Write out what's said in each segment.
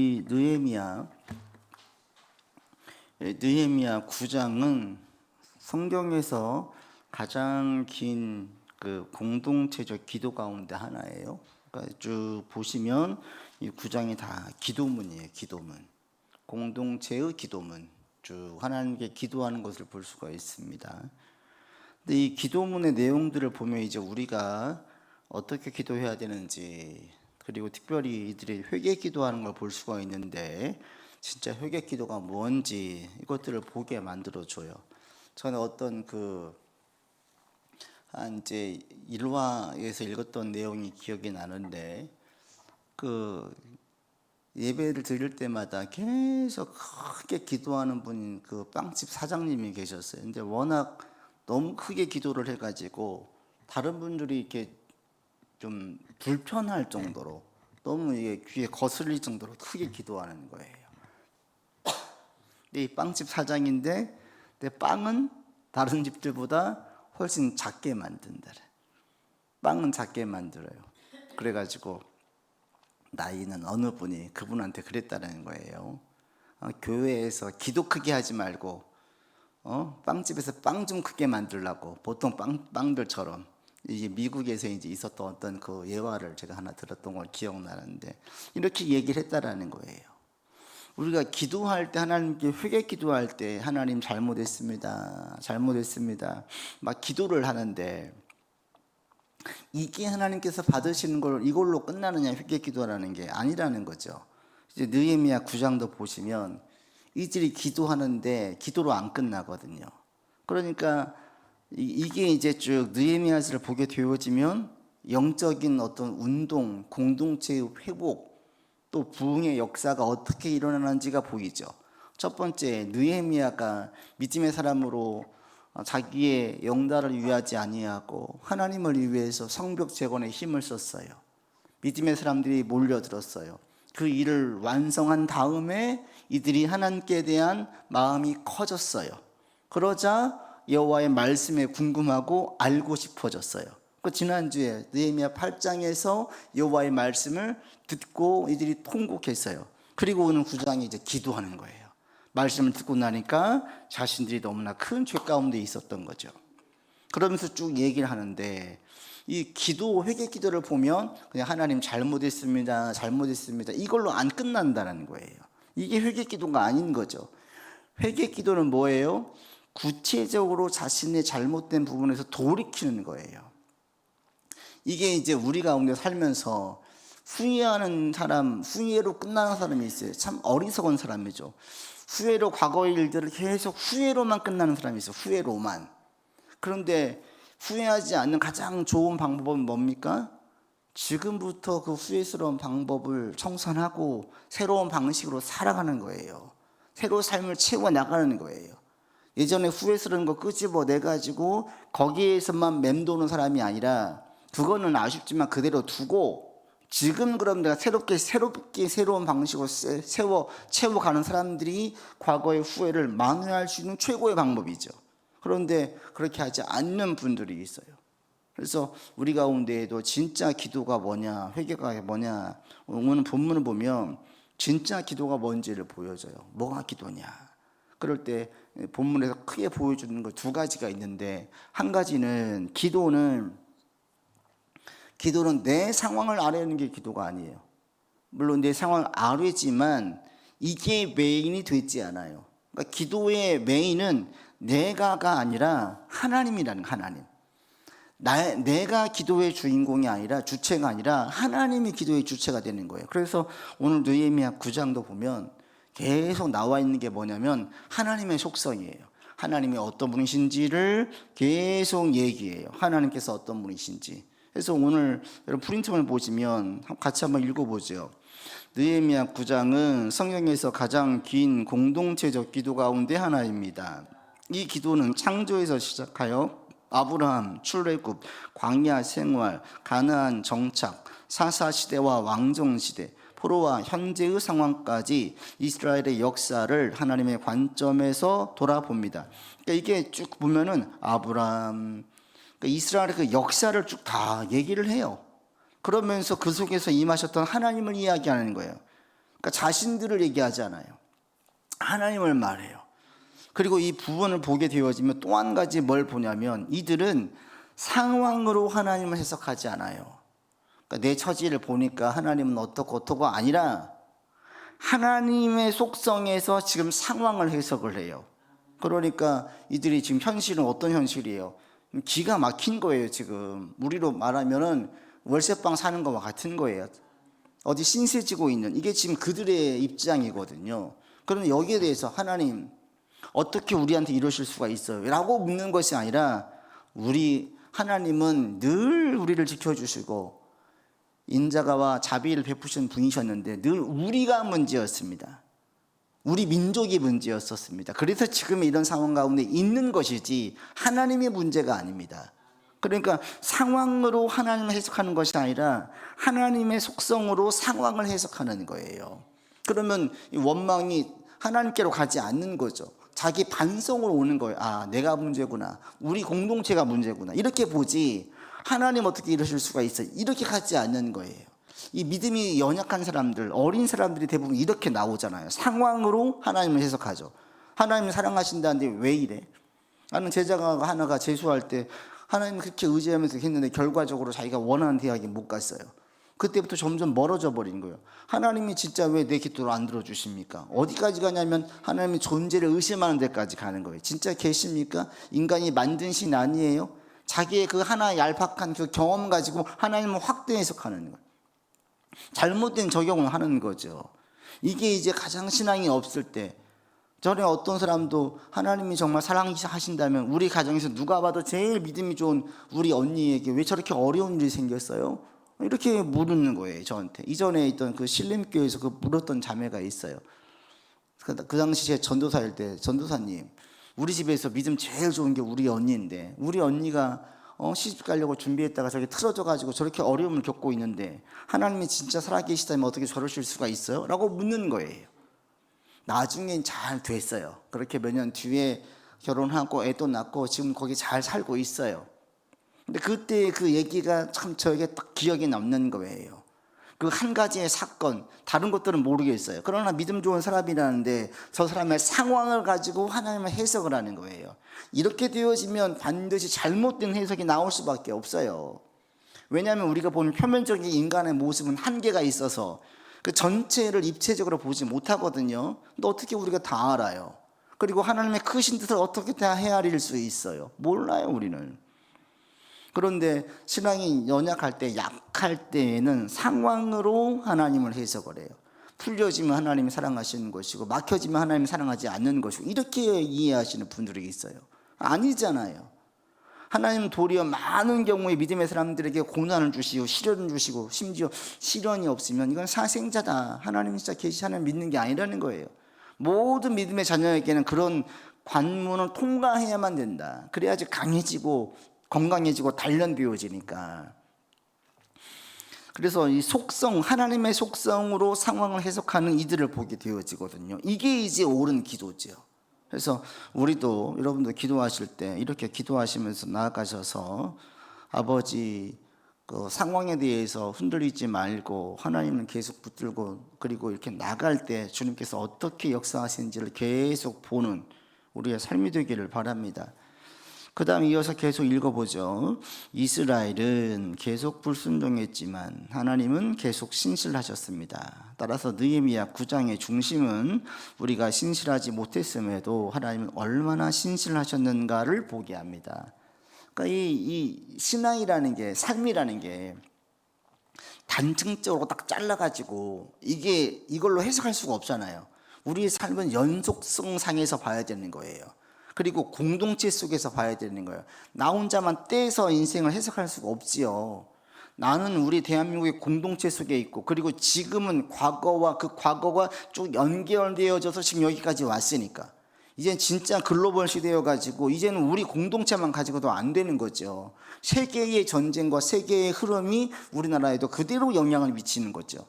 이 느헤미야 9장은 성경에서 가장 긴 그 공동체적 기도 가운데 하나예요. 그러니까 쭉 보시면 이 9장이 다 기도문이에요. 기도문, 공동체의 기도문, 쭉 하나님께 기도하는 것을 볼 수가 있습니다. 근데 이 기도문의 내용들을 보면 이제 우리가 어떻게 기도해야 되는지, 그리고 특별히 이들이 회개 기도하는 걸 볼 수가 있는데, 진짜 회개 기도가 뭔지 이것들을 보게 만들어 줘요. 저는 어떤 이제 1화에서 읽었던 내용이 기억이 나는데, 예배를 드릴 때마다 계속 크게 기도하는 분인 그 빵집 사장님이 계셨어요. 근데 워낙 너무 크게 기도를 해가지고 다른 분들이 이렇게 좀 불편할 정도로, 너무 이게 귀에 거슬릴 정도로 크게 기도하는 거예요. 근데 이 빵집 사장인데, 내 빵은 다른 집들보다 훨씬 작게 만든다. 빵은 작게 만들어요. 그래가지고 나이는 어느 분이 그분한테 그랬다는 거예요. 교회에서 기도 크게 하지 말고 빵집에서 빵 좀 크게 만들라고. 보통 빵들처럼. 이게 미국에서 이제 있었던 어떤 그 예화를 제가 하나 들었던 걸 기억나는데, 이렇게 얘기를 했다라는 거예요. 우리가 기도할 때, 하나님께 회개 기도할 때, 하나님 잘못했습니다, 잘못했습니다, 막 기도를 하는데, 이게 하나님께서 받으시는 걸 이걸로 끝나느냐, 회개 기도라는 게 아니라는 거죠. 이제 느헤미야 9장도 보시면 이들이 기도하는데 기도로 안 끝나거든요. 그러니까 이게 이제 쭉 느헤미야서를 보게 되어지면 영적인 어떤 운동, 공동체의 회복, 또 부흥의 역사가 어떻게 일어나는지가 보이죠. 첫 번째, 느헤미야가 믿음의 사람으로 자기의 영달을 위하지 아니하고 하나님을 위해서 성벽 재건에 힘을 썼어요. 믿음의 사람들이 몰려들었어요. 그 일을 완성한 다음에 이들이 하나님께 대한 마음이 커졌어요. 그러자 여호와의 말씀에 궁금하고 알고 싶어졌어요. 지난주에 느헤미야 8장에서 여호와의 말씀을 듣고 이들이 통곡했어요. 그리고 오늘 9장에 이제 기도하는 거예요. 말씀을 듣고 나니까 자신들이 너무나 큰 죄 가운데 있었던 거죠. 그러면서 쭉 얘기를 하는데, 이 기도, 회개 기도를 보면 그냥 하나님 잘못했습니다, 잘못했습니다, 이걸로 안 끝난다는 거예요. 이게 회개 기도가 아닌 거죠. 회개 기도는 뭐예요? 구체적으로 자신의 잘못된 부분에서 돌이키는 거예요. 이게 이제 우리 가운데 살면서 후회하는 사람, 후회로 끝나는 사람이 있어요. 참 어리석은 사람이죠. 후회로, 과거의 일들을 계속 후회로만 끝나는 사람이 있어요. 후회로만. 그런데 후회하지 않는 가장 좋은 방법은 뭡니까? 지금부터 그 후회스러운 방법을 청산하고 새로운 방식으로 살아가는 거예요. 새로운 삶을 채워 나가는 거예요. 예전에 후회스러운 거 끄집어내가지고 거기에서만 맴도는 사람이 아니라, 그거는 아쉽지만 그대로 두고 지금 그럼 내가 새롭게 새로운 방식으로 채워가는 사람들이 과거의 후회를 만회할 수 있는 최고의 방법이죠. 그런데 그렇게 하지 않는 분들이 있어요. 그래서 우리 가운데에도 진짜 기도가 뭐냐, 회개가 뭐냐, 오늘 본문을 보면 진짜 기도가 뭔지를 보여줘요. 뭐가 기도냐. 그럴 때 본문에서 크게 보여주는 거 두 가지가 있는데, 한 가지는 기도는 내 상황을 아뢰는 게 기도가 아니에요. 물론 내 상황을 아뢰지만 이게 메인이 되지 않아요. 그러니까 기도의 메인은 내가가 아니라 하나님이라는, 하나님. 내가 기도의 주인공이 아니라, 주체가 아니라 하나님이 기도의 주체가 되는 거예요. 그래서 오늘 느헤미야 9장도 보면 계속 나와 있는 게 뭐냐면 하나님의 속성이에요. 하나님이 어떤 분이신지를 계속 얘기해요. 하나님께서 어떤 분이신지. 그래서 오늘 여러분 프린트를 보시면 같이 한번 읽어보죠. 느헤미야 9장은 성경에서 가장 긴 공동체적 기도 가운데 하나입니다. 이 기도는 창조에서 시작하여 아브라함 출애굽, 광야 생활, 가나안 정착, 사사시대와 왕정시대, 포로와 현재의 상황까지 이스라엘의 역사를 하나님의 관점에서 돌아봅니다. 그러니까 이게 쭉 보면은 아브라함, 이스라엘의 그 역사를 쭉 다 얘기를 해요. 그러면서 그 속에서 임하셨던 하나님을 이야기하는 거예요. 그러니까 자신들을 얘기하지 않아요. 하나님을 말해요. 그리고 이 부분을 보게 되어지면 또 한 가지 뭘 보냐면 이들은 상황으로 하나님을 해석하지 않아요. 그러니까 내 처지를 보니까 하나님은 어떻고가 아니라 하나님의 속성에서 지금 상황을 해석을 해요. 그러니까 이들이 지금 현실은 어떤 현실이에요? 기가 막힌 거예요. 지금 우리로 말하면은 월세방 사는 거와 같은 거예요. 어디 신세지고 있는, 이게 지금 그들의 입장이거든요. 그런데 여기에 대해서 하나님 어떻게 우리한테 이러실 수가 있어요? 라고 묻는 것이 아니라 하나님은 늘 우리를 지켜주시고 인자가와 자비를 베푸신 분이셨는데 늘 우리가 문제였습니다. 우리 민족이 문제였었습니다. 그래서 지금 이런 상황 가운데 있는 것이지 하나님의 문제가 아닙니다. 그러니까 상황으로 하나님을 해석하는 것이 아니라 하나님의 속성으로 상황을 해석하는 거예요. 그러면 이 원망이 하나님께로 가지 않는 거죠. 자기 반성으로 오는 거예요. 아, 내가 문제구나. 우리 공동체가 문제구나. 이렇게 보지 하나님 어떻게 이러실 수가 있어. 이렇게 가지 않는 거예요. 이 믿음이 연약한 사람들, 어린 사람들이 대부분 이렇게 나오잖아요. 상황으로 하나님을 해석하죠. 하나님을 사랑하신다는데 왜 이래? 나는 제자가 하나가 재수할 때 하나님 그렇게 의지하면서 했는데 결과적으로 자기가 원하는 대학에 못 갔어요. 그때부터 점점 멀어져 버린 거예요. 하나님이 진짜 왜 내 기도를 안 들어주십니까? 어디까지 가냐면 하나님의 존재를 의심하는 데까지 가는 거예요. 진짜 계십니까? 인간이 만든 신 아니에요? 자기의 그 하나 얄팍한 그 경험 가지고 하나님을 확대 해석하는 거예요. 잘못된 적용을 하는 거죠. 이게 이제 가장 신앙이 없을 때, 전에 어떤 사람도 하나님이 정말 사랑하신다면 우리 가정에서 누가 봐도 제일 믿음이 좋은 우리 언니에게 왜 저렇게 어려운 일이 생겼어요? 이렇게 물는 거예요, 저한테. 이전에 있던 그 신림교회에서 그 물었던 자매가 있어요. 그 당시에 전도사일 때, 전도사님, 우리 집에서 믿음 제일 좋은 게 우리 언니인데 우리 언니가 시집 가려고 준비했다가 저렇게 틀어져가지고 저렇게 어려움을 겪고 있는데 하나님이 진짜 살아계시다면 어떻게 저러실 수가 있어요? 라고 묻는 거예요. 나중엔 잘 됐어요. 그렇게 몇 년 뒤에 결혼하고 애도 낳고 지금 거기 잘 살고 있어요. 근데 그때 그 얘기가 참 저에게 딱 기억에 남는 거예요. 그 한 가지의 사건, 다른 것들은 모르겠어요. 그러나 믿음 좋은 사람이라는데 저 사람의 상황을 가지고 하나님을 해석을 하는 거예요. 이렇게 되어지면 반드시 잘못된 해석이 나올 수밖에 없어요. 왜냐하면 우리가 보는 표면적인 인간의 모습은 한계가 있어서 그 전체를 입체적으로 보지 못하거든요. 근데 어떻게 우리가 다 알아요? 그리고 하나님의 크신 뜻을 어떻게 다 헤아릴 수 있어요? 몰라요, 우리는. 그런데 신앙이 연약할 때, 약할 때에는 상황으로 하나님을 해석을 해요. 풀려지면 하나님이 사랑하시는 것이고 막혀지면 하나님이 사랑하지 않는 것이고 이렇게 이해하시는 분들이 있어요. 아니잖아요. 하나님은 도리어 많은 경우에 믿음의 사람들에게 고난을 주시고 시련을 주시고 심지어 시련이 없으면 이건 사생자다. 하나님 진짜 계시하는 믿는 게 아니라는 거예요. 모든 믿음의 자녀에게는 그런 관문을 통과해야만 된다. 그래야지 강해지고 건강해지고 단련되어지니까. 그래서 이 속성, 하나님의 속성으로 상황을 해석하는 이들을 보게 되어지거든요. 이게 이제 옳은 기도죠. 그래서 우리도 여러분들 기도하실 때 이렇게 기도하시면서 나아가셔서 아버지 그 상황에 대해서 흔들리지 말고 하나님을 계속 붙들고 그리고 이렇게 나갈 때 주님께서 어떻게 역사하시는지를 계속 보는 우리의 삶이 되기를 바랍니다. 그 다음 이어서 계속 읽어보죠. 이스라엘은 계속 불순종했지만 하나님은 계속 신실하셨습니다. 따라서 느헤미야 9장의 중심은 우리가 신실하지 못했음에도 하나님은 얼마나 신실하셨는가를 보게 합니다. 그러니까 이 신앙이라는 게, 삶이라는 게 단층적으로 딱 잘라가지고 이걸로 해석할 수가 없잖아요. 우리의 삶은 연속성상에서 봐야 되는 거예요. 그리고 공동체 속에서 봐야 되는 거예요. 나 혼자만 떼서 인생을 해석할 수가 없지요. 나는 우리 대한민국의 공동체 속에 있고 그리고 지금은 과거와 그 과거가 쭉 연결되어져서 지금 여기까지 왔으니까 이젠 진짜 글로벌 시대여가지고 이제는 우리 공동체만 가지고도 안 되는 거죠. 세계의 전쟁과 세계의 흐름이 우리나라에도 그대로 영향을 미치는 거죠.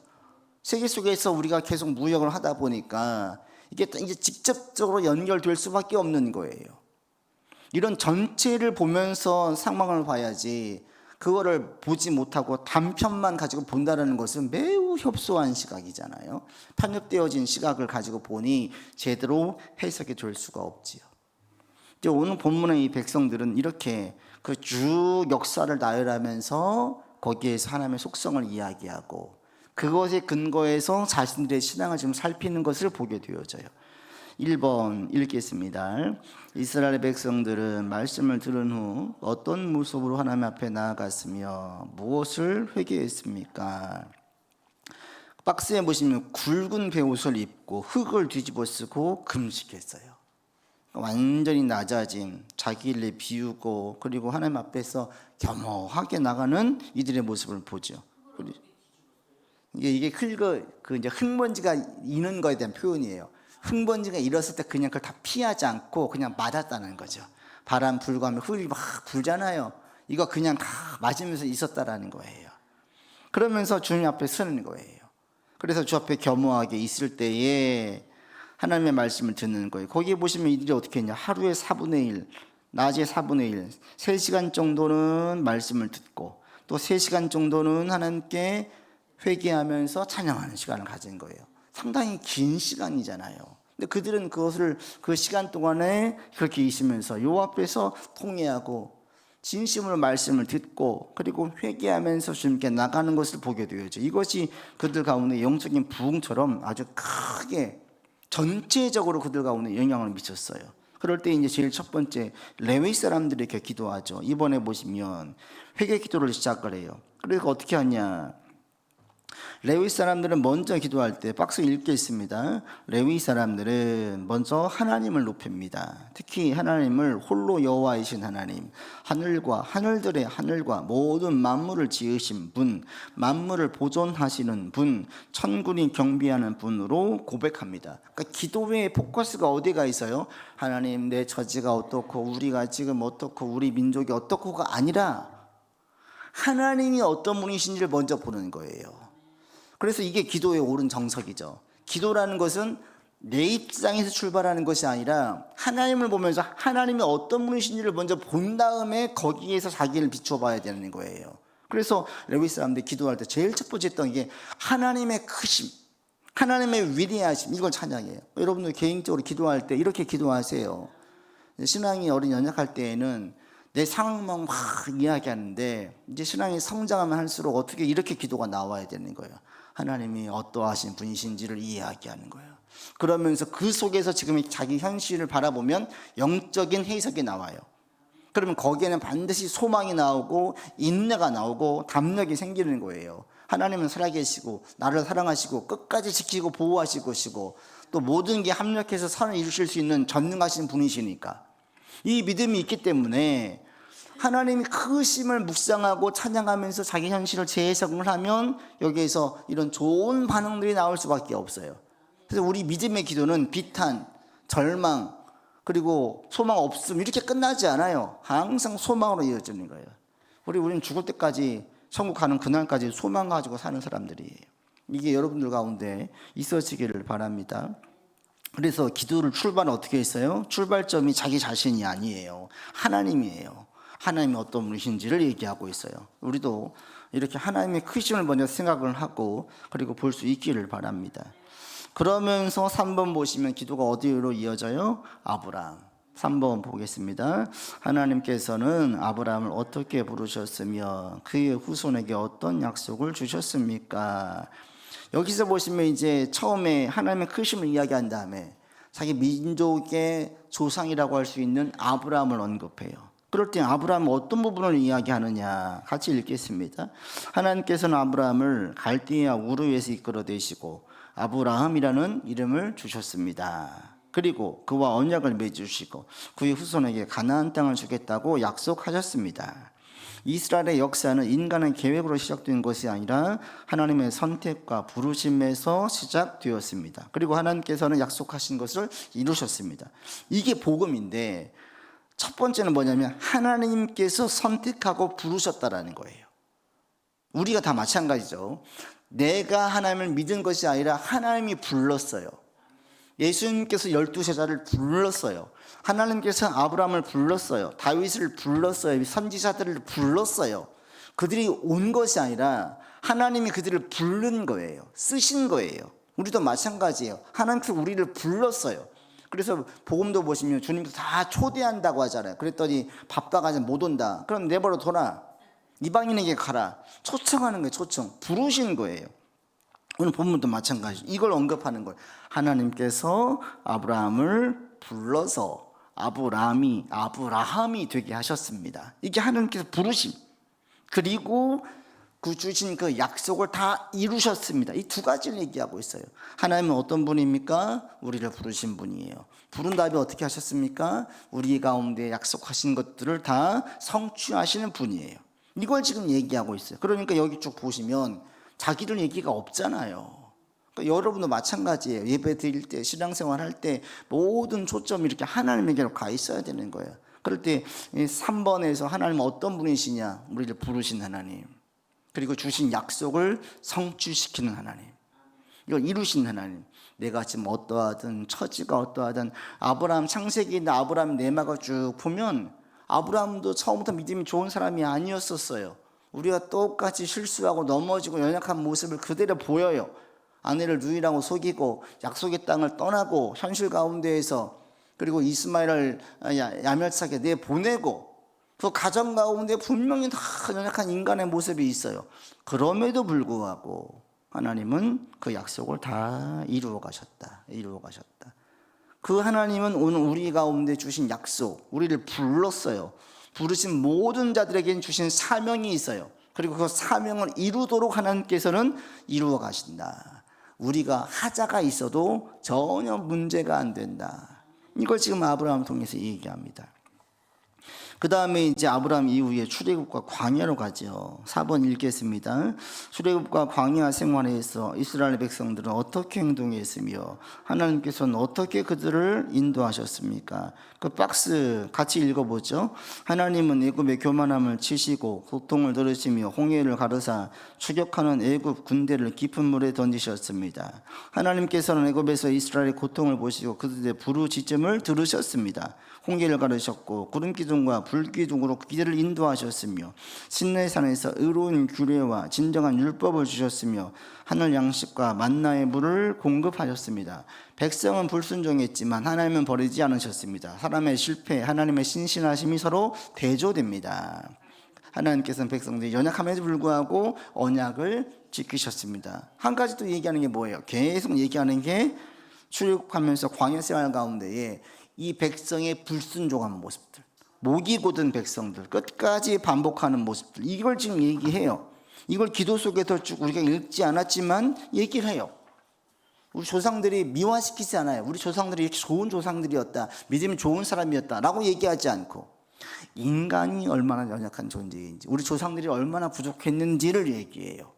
세계 속에서 우리가 계속 무역을 하다 보니까 이게 이제 직접적으로 연결될 수밖에 없는 거예요. 이런 전체를 보면서 상황을 봐야지 그거를 보지 못하고 단편만 가지고 본다는 것은 매우 협소한 시각이잖아요. 편협되어진 시각을 가지고 보니 제대로 해석이 될 수가 없지요. 오늘 본문의 이 백성들은 이렇게 그 쭉 역사를 나열하면서 거기에서 하나님의 속성을 이야기하고 그것에 근거해서 자신들의 신앙을 좀 살피는 것을 보게 되어져요. 1번 읽겠습니다. 이스라엘 백성들은 말씀을 들은 후 어떤 모습으로 하나님 앞에 나아갔으며 무엇을 회개했습니까? 박스에 보시면 굵은 베옷을 입고 흙을 뒤집어 쓰고 금식했어요. 완전히 낮아진, 자기를 비우고 그리고 하나님 앞에서 겸허하게 나가는 이들의 모습을 보죠. 이게 이제 흙먼지가 이는 거에 대한 표현이에요. 흙먼지가 일었을 때 그냥 그걸 다 피하지 않고 그냥 맞았다는 거죠. 바람 불고 하면 흙이 막 불잖아요. 이거 그냥 다 맞으면서 있었다라는 거예요. 그러면서 주님 앞에 서는 거예요. 그래서 주 앞에 겸허하게 있을 때에 하나님의 말씀을 듣는 거예요. 거기에 보시면 이들이 어떻게 했냐. 하루에 4분의 1, 낮에 4분의 1, 3시간 정도는 말씀을 듣고 또 3시간 정도는 하나님께 회개하면서 찬양하는 시간을 가진 거예요. 상당히 긴 시간이잖아요. 근데 그들은 그것을 그 시간 동안에 그렇게 있으면서 요 앞에서 통회하고 진심으로 말씀을 듣고 그리고 회개하면서 주님께 나가는 것을 보게 되어죠. 이것이 그들 가운데 영적인 부흥처럼 아주 크게 전체적으로 그들 가운데 영향을 미쳤어요. 그럴 때 이제 제일 첫 번째 레위 사람들이 이렇게 기도하죠. 이번에 보시면 회개 기도를 시작을 해요. 그래서 어떻게 하냐. 레위 사람들은 먼저 기도할 때 박스 읽겠습니다. 레위 사람들은 먼저 하나님을 높입니다. 특히 하나님을 홀로 여호와이신 하나님, 하늘과 하늘들의 하늘과 모든 만물을 지으신 분, 만물을 보존하시는 분, 천군이 경비하는 분으로 고백합니다. 그러니까 기도의 포커스가 어디가 있어요? 하나님, 내 처지가 어떻고 우리가 지금 어떻고 우리 민족이 어떻고가 아니라 하나님이 어떤 분이신지를 먼저 보는 거예요. 그래서 이게 기도의 옳은 정석이죠. 기도라는 것은 내 입장에서 출발하는 것이 아니라 하나님을 보면서 하나님이 어떤 분이신지를 먼저 본 다음에 거기에서 자기를 비추어 봐야 되는 거예요. 그래서 레위 사람들이 기도할 때 제일 첫 번째 했던 게 하나님의 크심, 하나님의 위대하심, 이걸 찬양해요. 여러분들 개인적으로 기도할 때 이렇게 기도하세요. 신앙이 어린 연약할 때에는 내 상황만 막 이야기하는데 이제 신앙이 성장하면 할수록 어떻게 이렇게 기도가 나와야 되는 거예요. 하나님이 어떠하신 분이신지를 이야기하는 거예요. 그러면서 그 속에서 지금 자기 현실을 바라보면 영적인 해석이 나와요. 그러면 거기에는 반드시 소망이 나오고 인내가 나오고 담력이 생기는 거예요. 하나님은 살아계시고 나를 사랑하시고 끝까지 지키고 보호하시고 또 모든 게 합력해서 선을 이루실 수 있는 전능하신 분이시니까 이 믿음이 있기 때문에 하나님이 크심을 묵상하고 찬양하면서 자기 현실을 재해석을 하면 여기에서 이런 좋은 반응들이 나올 수밖에 없어요. 그래서 우리 믿음의 기도는 비탄, 절망, 그리고 소망 없음 이렇게 끝나지 않아요. 항상 소망으로 이어지는 거예요. 우리는 죽을 때까지 천국 가는 그날까지 소망 가지고 사는 사람들이에요. 이게 여러분들 가운데 있어지기를 바랍니다. 그래서 기도를 출발은 어떻게 했어요? 출발점이 자기 자신이 아니에요. 하나님이에요. 하나님이 어떤 분이신지를 얘기하고 있어요. 우리도 이렇게 하나님의 크심을 먼저 생각을 하고 그리고 볼 수 있기를 바랍니다. 그러면서 3번 보시면 기도가 어디로 이어져요? 아브라함. 3번 보겠습니다. 하나님께서는 아브라함을 어떻게 부르셨으며 그의 후손에게 어떤 약속을 주셨습니까? 여기서 보시면 이제 처음에 하나님의 크심을 이야기한 다음에 자기 민족의 조상이라고 할 수 있는 아브라함을 언급해요. 그럴 때 아브라함은 어떤 부분을 이야기하느냐 같이 읽겠습니다. 하나님께서는 아브라함을 갈대아 우르에서 이끌어내시고 아브라함이라는 이름을 주셨습니다. 그리고 그와 언약을 맺으시고 그의 후손에게 가나안 땅을 주겠다고 약속하셨습니다. 이스라엘의 역사는 인간의 계획으로 시작된 것이 아니라 하나님의 선택과 부르심에서 시작되었습니다. 그리고 하나님께서는 약속하신 것을 이루셨습니다. 이게 복음인데 첫 번째는 뭐냐면 하나님께서 선택하고 부르셨다라는 거예요. 우리가 다 마찬가지죠. 내가 하나님을 믿은 것이 아니라 하나님이 불렀어요. 예수님께서 12제자를 불렀어요. 하나님께서 아브라함을 불렀어요. 다윗을 불렀어요. 선지자들을 불렀어요. 그들이 온 것이 아니라 하나님이 그들을 부른 거예요. 쓰신 거예요. 우리도 마찬가지예요. 하나님께서 우리를 불렀어요. 그래서 복음도 보시면 주님께서 다 초대한다고 하잖아요. 그랬더니 바빠가지고 못 온다. 그럼 내버려 둬라. 이방인에게 가라. 초청하는 거예요. 초청. 부르신 거예요. 오늘 본문도 마찬가지죠. 이걸 언급하는 거예요. 하나님께서 아브라함을 불러서 아브라함이 되게 하셨습니다. 이게 하나님께서 부르심. 그리고 그 주신 그 약속을 다 이루셨습니다. 이 두 가지를 얘기하고 있어요. 하나님은 어떤 분입니까? 우리를 부르신 분이에요. 부른 다음에 어떻게 하셨습니까? 우리 가운데 약속하신 것들을 다 성취하시는 분이에요. 이걸 지금 얘기하고 있어요. 그러니까 여기 쭉 보시면 자기들 얘기가 없잖아요. 그러니까 여러분도 마찬가지예요. 예배 드릴 때, 신앙생활 할 때 모든 초점이 이렇게 하나님에게로 가 있어야 되는 거예요. 그럴 때 3번에서 하나님은 어떤 분이시냐? 우리를 부르신 하나님. 그리고 주신 약속을 성취시키는 하나님. 이걸 이루신 하나님. 내가 지금 어떠하든 처지가 어떠하든 아브라함 창세기나 아브라함 내막을 쭉 보면 아브라함도 처음부터 믿음이 좋은 사람이 아니었었어요. 우리가 똑같이 실수하고 넘어지고 연약한 모습을 그대로 보여요. 아내를 누이라고 속이고 약속의 땅을 떠나고 현실 가운데에서 그리고 이스마엘을 야멸차게 내보내고 그 가정 가운데 분명히 다 연약한 인간의 모습이 있어요. 그럼에도 불구하고 하나님은 그 약속을 다 이루어 가셨다. 그 하나님은 오늘 우리 가운데 주신 약속, 우리를 불렀어요. 부르신 모든 자들에게는 주신 사명이 있어요. 그리고 그 사명을 이루도록 하나님께서는 이루어 가신다. 우리가 하자가 있어도 전혀 문제가 안 된다. 이걸 지금 아브라함을 통해서 얘기합니다. 그 다음에 이제 아브라함 이후에 출애굽과 광야로 가죠. 4번 읽겠습니다. 출애굽과 광야 생활에서 이스라엘 백성들은 어떻게 행동했으며 하나님께서는 어떻게 그들을 인도하셨습니까? 그 박스 같이 읽어보죠. 하나님은 애굽의 교만함을 치시고 고통을 들으시며 홍해를 가르사 추격하는 애굽 군대를 깊은 물에 던지셨습니다. 하나님께서는 애굽에서 이스라엘의 고통을 보시고 그들의 부르짖음을 들으셨습니다. 홍해를 가르셨고 구름 기둥과 불 기둥으로 그들을 인도하셨으며 신내산에서 의로운 규례와 진정한 율법을 주셨으며 하늘 양식과 만나의 물을 공급하셨습니다. 백성은 불순종했지만 하나님은 버리지 않으셨습니다. 사람의 실패, 하나님의 신실하심이 서로 대조됩니다. 하나님께서는 백성들이 연약함에도 불구하고 언약을 지키셨습니다. 한 가지 또 얘기하는 게 뭐예요? 계속 얘기하는 게 출애굽하면서 광야 생활 가운데에 이 백성의 불순종한 모습들, 목이 곧은 백성들, 끝까지 반복하는 모습들, 이걸 지금 얘기해요. 이걸 기도 속에서 쭉 우리가 읽지 않았지만 얘기를 해요. 우리 조상들이 미화시키지 않아요. 우리 조상들이 이렇게 좋은 조상들이었다, 믿음이 좋은 사람이었다라고 얘기하지 않고 인간이 얼마나 연약한 존재인지, 우리 조상들이 얼마나 부족했는지를 얘기해요.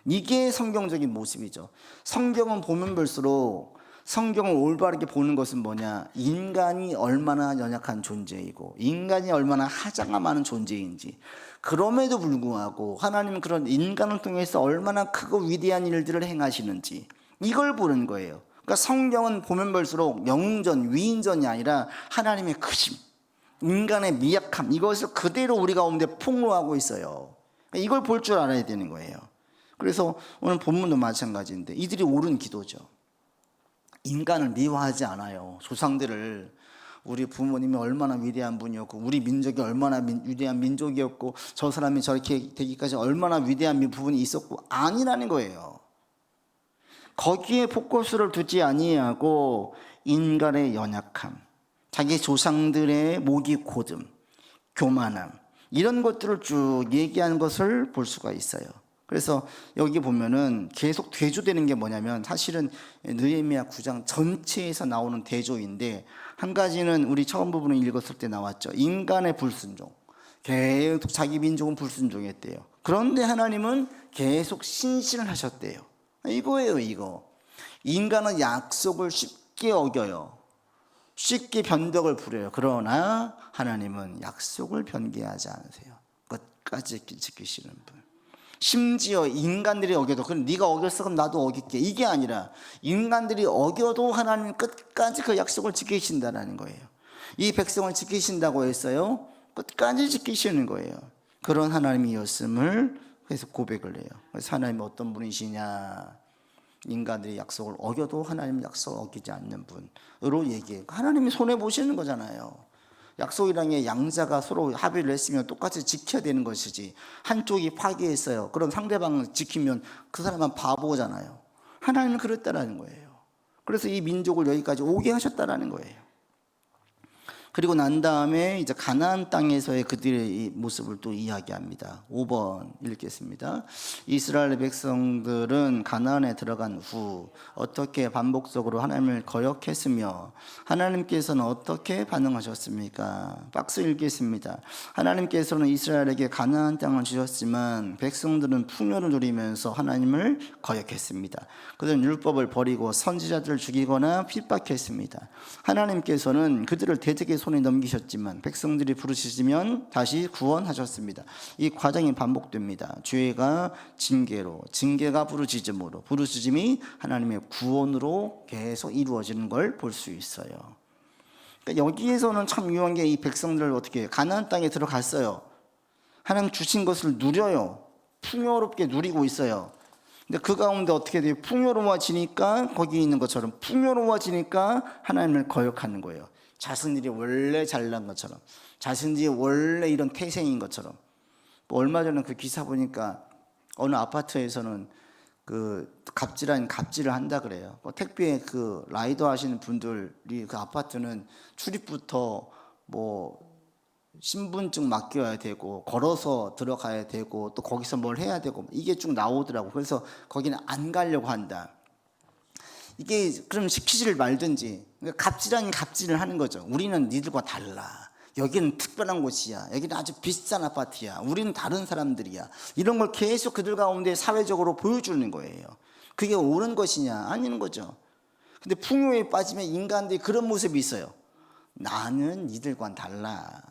이게 성경적인 모습이죠. 성경은 보면 볼수록 성경을 올바르게 보는 것은 뭐냐? 인간이 얼마나 연약한 존재이고 인간이 얼마나 하자가 많은 존재인지, 그럼에도 불구하고 하나님은 그런 인간을 통해서 얼마나 크고 위대한 일들을 행하시는지 이걸 보는 거예요. 그러니까 성경은 보면 볼수록 영웅전, 위인전이 아니라 하나님의 크심, 인간의 미약함, 이것을 그대로 우리 가운데 폭로하고 있어요. 이걸 볼 줄 알아야 되는 거예요. 그래서 오늘 본문도 마찬가지인데 이들이 옳은 기도죠. 인간을 미화하지 않아요. 조상들을, 우리 부모님이 얼마나 위대한 분이었고 우리 민족이 얼마나 위대한 민족이었고 저 사람이 저렇게 되기까지 얼마나 위대한 부분이 있었고 아니라는 거예요. 거기에 포커스를 두지 아니하고 인간의 연약함, 자기 조상들의 목이 곧음, 교만함, 이런 것들을 쭉 얘기하는 것을 볼 수가 있어요. 그래서 여기 보면은 계속 대조되는 게 뭐냐면 사실은 느헤미야 9장 전체에서 나오는 대조인데, 한 가지는 우리 처음 부분을 읽었을 때 나왔죠. 인간의 불순종, 계속 자기 민족은 불순종했대요. 그런데 하나님은 계속 신실을 하셨대요. 이거예요. 이거 인간은 약속을 쉽게 어겨요. 쉽게 변덕을 부려요. 그러나 하나님은 약속을 변개하지 않으세요. 끝까지 지키시는 분. 심지어 인간들이 어겨도, 그럼 네가 어겼어 그럼 나도 어길게, 이게 아니라 인간들이 어겨도 하나님은 끝까지 그 약속을 지키신다는 거예요. 이 백성을 지키신다고 했어요. 끝까지 지키시는 거예요. 그런 하나님이었음을 그래서 고백을 해요. 그래서 하나님이 어떤 분이시냐, 인간들이 약속을 어겨도 하나님 약속을 어기지 않는 분으로 얘기해요. 하나님이 손해보시는 거잖아요. 약속이란 게 양자가 서로 합의를 했으면 똑같이 지켜야 되는 것이지, 한쪽이 파기했어요. 그럼 상대방을 지키면 그 사람은 바보잖아요. 하나님은 그랬다라는 거예요. 그래서 이 민족을 여기까지 오게 하셨다라는 거예요. 그리고 난 다음에 이제 가나안 땅에서의 그들의 이 모습을 또 이야기합니다. 5번 읽겠습니다. 이스라엘 백성들은 가나안에 들어간 후 어떻게 반복적으로 하나님을 거역했으며 하나님께서는 어떻게 반응하셨습니까? 박스 읽겠습니다. 하나님께서는 이스라엘에게 가나안 땅을 주셨지만 백성들은 풍요를 누리면서 하나님을 거역했습니다. 그들은 율법을 버리고 선지자들을 죽이거나 핍박했습니다. 하나님께서는 그들을 대적의 손에 넘기셨지만 백성들이 부르시면 다시 구원하셨습니다. 이 과정이 반복됩니다. 죄가 징계로, 징계가 부르짖음으로, 부르짖음이 하나님의 구원으로 계속 이루어지는 걸 볼 수 있어요. 그러니까 여기에서는 참 유용한 게 이 백성들을 어떻게 해요? 가나안 땅에 들어갔어요. 하나님 주신 것을 누려요. 풍요롭게 누리고 있어요. 근데 그 가운데 어떻게 돼요? 풍요로워지니까, 거기 있는 것처럼 풍요로워지니까 하나님을 거역하는 거예요. 자신들이 원래 잘난 것처럼, 자신들이 원래 이런 태생인 것처럼. 뭐 얼마 전에 그 기사 보니까 어느 아파트에서는 그 갑질을 한다 그래요. 뭐 택배 그 라이더 하시는 분들이 그 아파트는 출입부터 뭐 신분증 맡겨야 되고 걸어서 들어가야 되고 또 거기서 뭘 해야 되고 이게 쭉 나오더라고. 그래서 거기는 안 가려고 한다. 이게 그럼 시키지를 말든지. 그러니까 갑질 갑질을 하는 거죠. 우리는 니들과 달라. 여기는 특별한 곳이야. 여기는 아주 비싼 아파트야. 우리는 다른 사람들이야. 이런 걸 계속 그들 가운데 사회적으로 보여주는 거예요. 그게 옳은 것이냐? 아닌 거죠. 근데 풍요에 빠지면 인간들이 그런 모습이 있어요. 나는 니들과는 달라.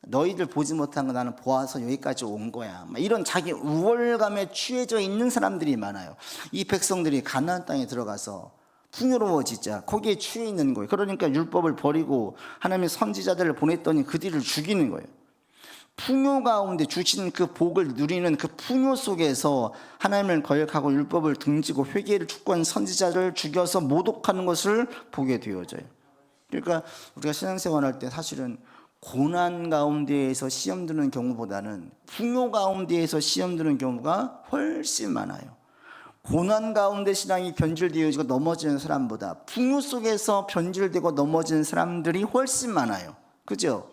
너희들 보지 못한 거 나는 보아서 여기까지 온 거야. 이런 자기 우월감에 취해져 있는 사람들이 많아요. 이 백성들이 가나안 땅에 들어가서 풍요로워지자 거기에 취해 있는 거예요. 그러니까 율법을 버리고 하나님의 선지자들을 보냈더니 그들을 죽이는 거예요. 풍요 가운데 주신 그 복을 누리는 그 풍요 속에서 하나님을 거역하고 율법을 등지고 회개를 촉구한 선지자를 죽여서 모독하는 것을 보게 되어져요. 그러니까 우리가 신앙생활할 때 사실은 고난 가운데에서 시험 드는 경우보다는 풍요 가운데에서 시험 드는 경우가 훨씬 많아요. 고난 가운데 신앙이 변질되어지고 넘어지는 사람보다 풍요 속에서 변질되고 넘어지는 사람들이 훨씬 많아요. 그죠?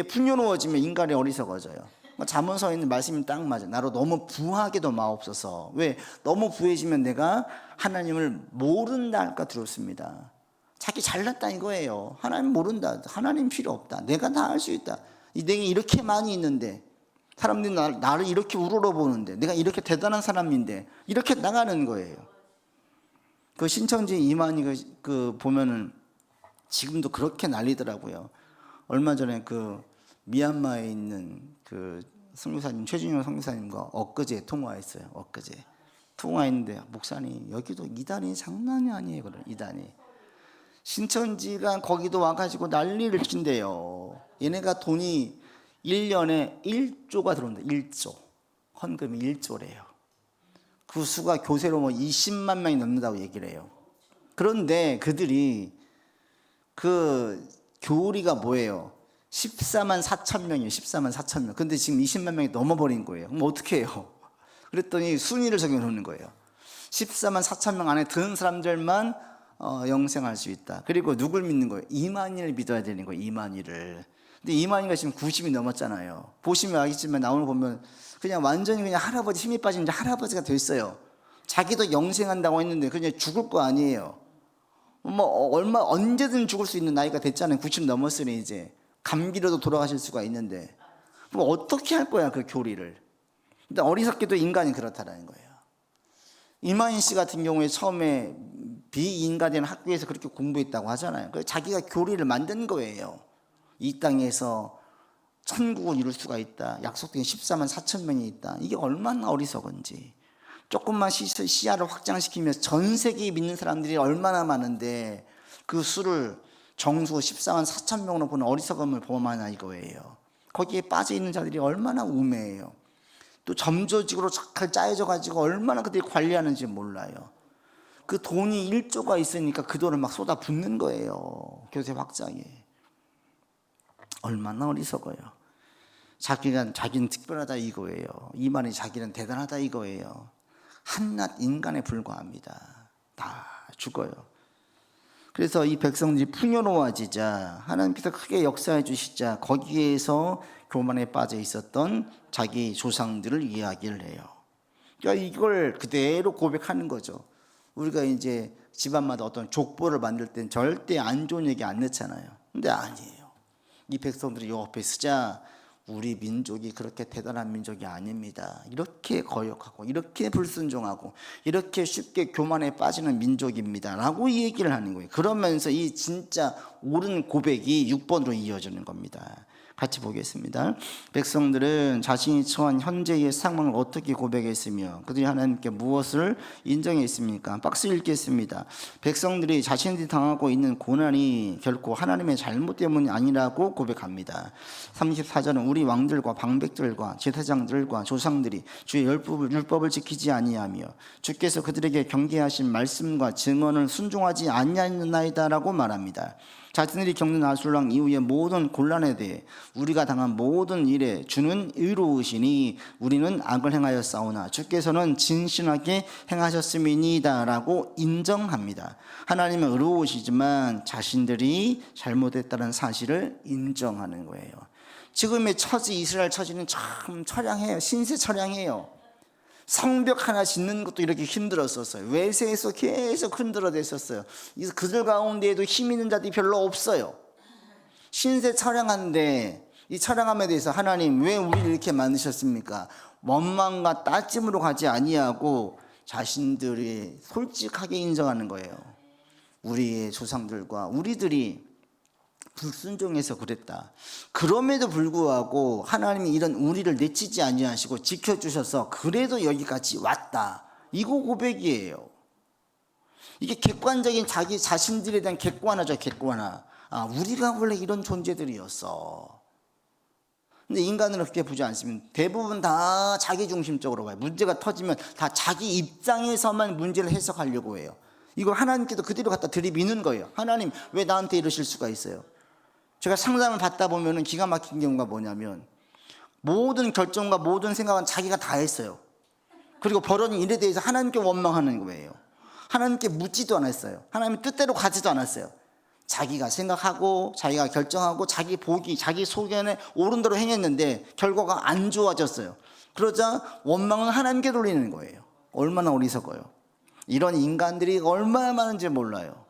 풍요로워지면 인간이 어리석어져요. 잠언서에 있는 말씀이 딱 맞아요. 나로 너무 부하게도 마옵소서. 왜? 너무 부해지면 내가 하나님을 모른다 할까 두렵습니다. 자기 잘났다 이거예요. 하나님 모른다. 하나님 필요 없다. 내가 다 할 수 있다. 내가 이렇게 많이 있는데 사람들이 나를 이렇게 우러러보는데 내가 이렇게 대단한 사람인데 이렇게 나가는 거예요. 그 신천지 이만희가 그 보면은 지금도 그렇게 난리더라고요. 얼마 전에 그 미얀마에 있는 그 선교사님 최준용 선교사님과 엊그제 통화했어요. 엊그제 통화했는데 목사님 여기도 이단이 장난이 아니에요. 그래 이단이. 신천지가 거기도 와가지고 난리를 친대요. 얘네가 돈이 1년에 1조가 들어온다. 1조. 헌금이 1조래요. 그 수가 교세로 뭐 20만 명이 넘는다고 얘기를 해요. 그런데 그들이 그 교리가 뭐예요? 14만 4천 명이에요. 14만 4천 명. 근데 지금 20만 명이 넘어버린 거예요. 그럼 어떻게 해요? 그랬더니 순위를 정해놓는 거예요. 14만 4천 명 안에 드는 사람들만 영생할 수 있다. 그리고 누굴 믿는 거예요? 이만희를 믿어야 되는 거예요. 이만희를. 근데 이만희가 지금 90이 넘었잖아요. 보시면 알겠지만 나오는 보면 그냥 완전히 그냥 할아버지 힘이 빠진 할아버지가 됐어요. 자기도 영생한다고 했는데 그냥 죽을 거 아니에요. 뭐 언제든 죽을 수 있는 나이가 됐잖아요. 90 넘었으니 이제 감기로도 돌아가실 수가 있는데 그럼 어떻게 할 거야 그 교리를. 근데 어리석게도 인간이 그렇다라는 거예요. 이만희 씨 같은 경우에 처음에 비인가된 학교에서 그렇게 공부했다고 하잖아요. 그래서 자기가 교리를 만든 거예요. 이 땅에서 천국을 이룰 수가 있다. 약속된 14만 4천 명이 있다. 이게 얼마나 어리석은지. 조금만 시야를 확장시키면서 전 세계에 믿는 사람들이 얼마나 많은데 그 수를 정수 14만 4천 명으로 보는 어리석음을 범하나 이거예요. 거기에 빠져 있는 자들이 얼마나 우매해요. 또 점조직으로 잘 짜여져 가지고 얼마나 그들이 관리하는지 몰라요. 그 돈이 1조가 있으니까 그 돈을 막 쏟아 붓는 거예요. 교세 확장에. 얼마나 어리석어요. 자기는 특별하다 이거예요. 이 말이 자기는 대단하다 이거예요. 한낱 인간에 불과합니다. 다 죽어요. 그래서 이 백성들이 풍요로워지자 하나님께서 크게 역사해 주시자 거기에서 교만에 빠져 있었던 자기 조상들을 이야기를 해요. 그러니까 이걸 그대로 고백하는 거죠. 우리가 이제 집안마다 어떤 족보를 만들 땐 절대 안 좋은 얘기 안 넣잖아요. 근데 아니에요. 이 백성들이 옆에 쓰자 우리 민족이 그렇게 대단한 민족이 아닙니다. 이렇게 거역하고 이렇게 불순종하고 이렇게 쉽게 교만에 빠지는 민족입니다 라고 이 얘기를 하는 거예요. 그러면서 이 진짜 옳은 고백이 6번으로 이어지는 겁니다. 같이 보겠습니다. 백성들은 자신이 처한 현재의 상황을 어떻게 고백했으며 그들이 하나님께 무엇을 인정했습니까? 박스 읽겠습니다. 백성들이 자신들이 당하고 있는 고난이 결코 하나님의 잘못 때문이 아니라고 고백합니다. 34절은 우리 왕들과 방백들과 제사장들과 조상들이 주의 율법을 지키지 아니하며 주께서 그들에게 경계하신 말씀과 증언을 순종하지 아니하였나이다 라고 말합니다. 자신들이 겪는 아술랑 이후의 모든 곤란에 대해 우리가 당한 모든 일에 주는 의로우시니 우리는 악을 행하였사오나 주께서는 진실하게 행하셨음이니이다 라고 인정합니다. 하나님은 의로우시지만 자신들이 잘못했다는 사실을 인정하는 거예요. 지금의 처지 이스라엘 처지는 참 처량해요. 신세 처량해요. 성벽 하나 짓는 것도 이렇게 힘들었었어요. 외세에서 계속 흔들어댔었어요. 그들 가운데에도 힘 있는 자들이 별로 없어요. 신세 처량한데 이 처량함에 대해서 하나님 왜 우리를 이렇게 만드셨습니까? 원망과 따짐으로 가지 아니하고 자신들이 솔직하게 인정하는 거예요. 우리의 조상들과 우리들이 불순종해서 그랬다. 그럼에도 불구하고 하나님이 이런 우리를 내치지 아니하시고 지켜주셔서 그래도 여기까지 왔다. 이거 고백이에요. 이게 객관적인 자기 자신들에 대한 객관화죠. 객관화. 아, 우리가 원래 이런 존재들이었어. 근데 인간은 그렇게 보지 않습니다. 대부분 다 자기 중심적으로 봐요. 문제가 터지면 다 자기 입장에서만 문제를 해석하려고 해요. 이걸 하나님께도 그대로 갖다 들이미는 거예요. 하나님 왜 나한테 이러실 수가 있어요? 제가 상담을 받다 보면 기가 막힌 경우가 뭐냐면 모든 결정과 모든 생각은 자기가 다 했어요. 그리고 벌어진 일에 대해서 하나님께 원망하는 거예요. 하나님께 묻지도 않았어요. 하나님 뜻대로 가지도 않았어요. 자기가 생각하고 자기가 결정하고 자기 보기 자기 소견에 옳은 대로 행했는데 결과가 안 좋아졌어요. 그러자 원망은 하나님께 돌리는 거예요. 얼마나 어리석어요. 이런 인간들이 얼마나 많은지 몰라요.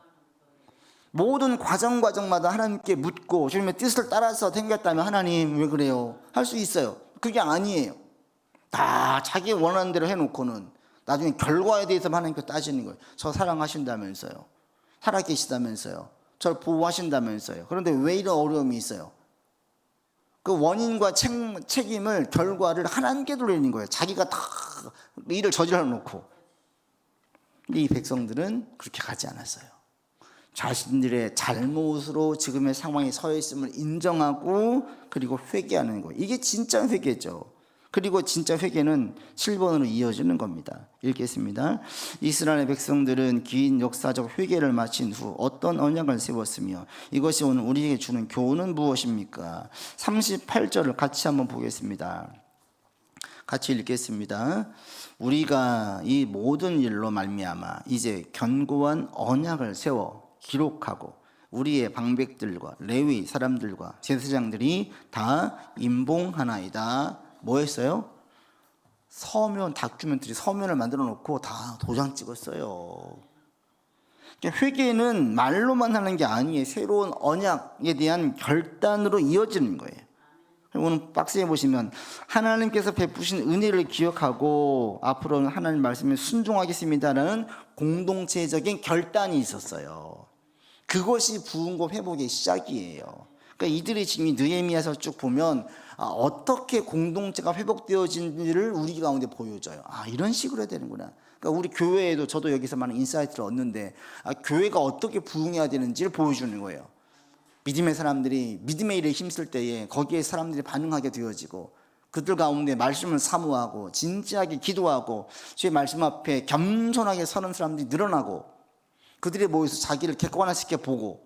모든 과정마다 하나님께 묻고 주님의 뜻을 따라서 생겼다면 하나님 왜 그래요? 할 수 있어요. 그게 아니에요. 다 자기 원하는 대로 해놓고는 나중에 결과에 대해서 하나님께 따지는 거예요. 저 사랑하신다면서요. 살아계시다면서요. 저를 보호하신다면서요. 그런데 왜 이런 어려움이 있어요? 그 원인과 책임을 결과를 하나님께 돌리는 거예요. 자기가 다 일을 저질러 놓고. 근데 이 백성들은 그렇게 가지 않았어요. 자신들의 잘못으로 지금의 상황에 서 있음을 인정하고 그리고 회개하는 거예요. 이게 진짜 회개죠. 그리고 진짜 회개는 7번으로 이어지는 겁니다. 읽겠습니다. 이스라엘 백성들은 긴 역사적 회개를 마친 후 어떤 언약을 세웠으며 이것이 오늘 우리에게 주는 교훈은 무엇입니까? 38절을 같이 한번 보겠습니다. 같이 읽겠습니다. 우리가 이 모든 일로 말미암아 이제 견고한 언약을 세워 기록하고 우리의 방백들과 레위 사람들과 제사장들이 다 임봉하나이다. 뭐 했어요? 서면 다큐멘터리 서면을 만들어 놓고 다 도장 찍었어요. 회개는 말로만 하는 게 아니에요. 새로운 언약에 대한 결단으로 이어지는 거예요. 오늘 박스에 보시면 하나님께서 베푸신 은혜를 기억하고 앞으로는 하나님 말씀에 순종하겠습니다라는 공동체적인 결단이 있었어요. 그것이 부흥과 회복의 시작이에요. 그러니까 이들이 지금 느헤미야서 쭉 보면 어떻게 공동체가 회복되어진지를 우리 가운데 보여줘요. 아, 이런 식으로 해야 되는구나. 그러니까 우리 교회에도 저도 여기서 많은 인사이트를 얻는데 교회가 어떻게 부흥해야 되는지를 보여주는 거예요. 믿음의 사람들이 믿음의 일에 힘쓸 때에 거기에 사람들이 반응하게 되어지고, 그들 가운데 말씀을 사모하고 진지하게 기도하고 주의 말씀 앞에 겸손하게 서는 사람들이 늘어나고, 그들이 모여서 자기를 객관화시켜 보고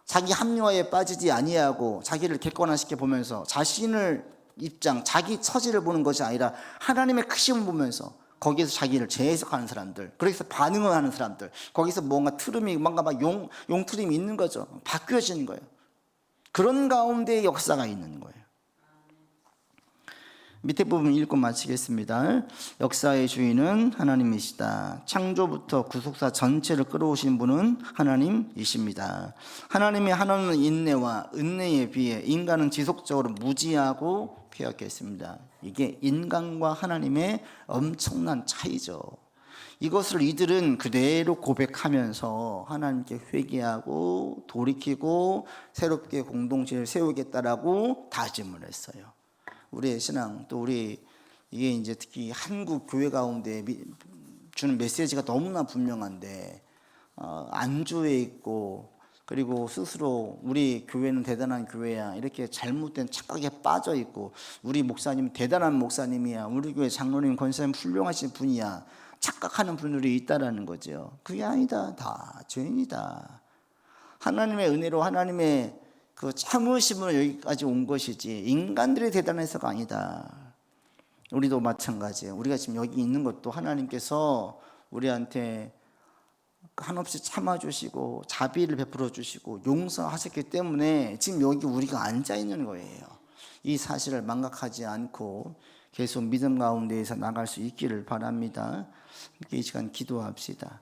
자기 합리화에 빠지지 아니하고 자기를 객관화시켜 보면서 자신을 입장, 자기 처지를 보는 것이 아니라 하나님의 크심을 보면서 거기에서 자기를 재해석하는 사람들, 거기서 반응을 하는 사람들, 거기서 뭔가 트름이, 뭔가 막 용트림이 있는 거죠. 바뀌어지는 거예요. 그런 가운데 역사가 있는 거예요. 밑에 부분 읽고 마치겠습니다. 역사의 주인은 하나님이시다. 창조부터 구속사 전체를 끌어오신 분은 하나님이십니다. 하나님의 하나님은 인내와 은혜에 비해 인간은 지속적으로 무지하고 폐역했습니다. 이게 인간과 하나님의 엄청난 차이죠. 이것을 이들은 그대로 고백하면서 하나님께 회개하고 돌이키고 새롭게 공동체를 세우겠다라고 다짐을 했어요. 우리의 신앙, 또 우리 이게 이제 특히 한국 교회 가운데 주는 메시지가 너무나 분명한데, 안주해 있고, 그리고 스스로 우리 교회는 대단한 교회야 이렇게 잘못된 착각에 빠져 있고, 우리 목사님 대단한 목사님이야, 우리 교회 장로님 권사님 훌륭하신 분이야 착각하는 분들이 있다라는 거죠. 그게 아니다. 다 죄인이다. 하나님의 은혜로 하나님의 그 참으심으로 여기까지 온 것이지 인간들이 대단해서가 아니다. 우리도 마찬가지예요. 우리가 지금 여기 있는 것도 하나님께서 우리한테 한없이 참아주시고 자비를 베풀어 주시고 용서하셨기 때문에 지금 여기 우리가 앉아 있는 거예요. 이 사실을 망각하지 않고 계속 믿음 가운데에서 나갈 수 있기를 바랍니다. 이 시간 기도합시다.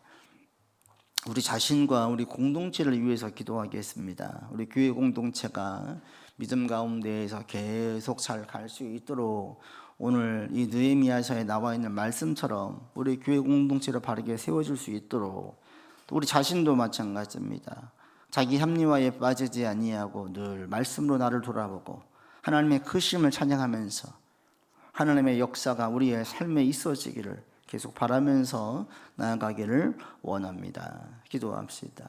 우리 자신과 우리 공동체를 위해서 기도하겠습니다. 우리 교회 공동체가 믿음 가운데에서 계속 잘 갈 수 있도록 오늘 이 느헤미야서에 나와 있는 말씀처럼 우리 교회 공동체를 바르게 세워줄 수 있도록, 또 우리 자신도 마찬가지입니다. 자기 합리화에 빠지지 아니하고 늘 말씀으로 나를 돌아보고 하나님의 크심을 찬양하면서 하나님의 역사가 우리의 삶에 있어지기를 계속 바라면서 나아가기를 원합니다. 기도합시다.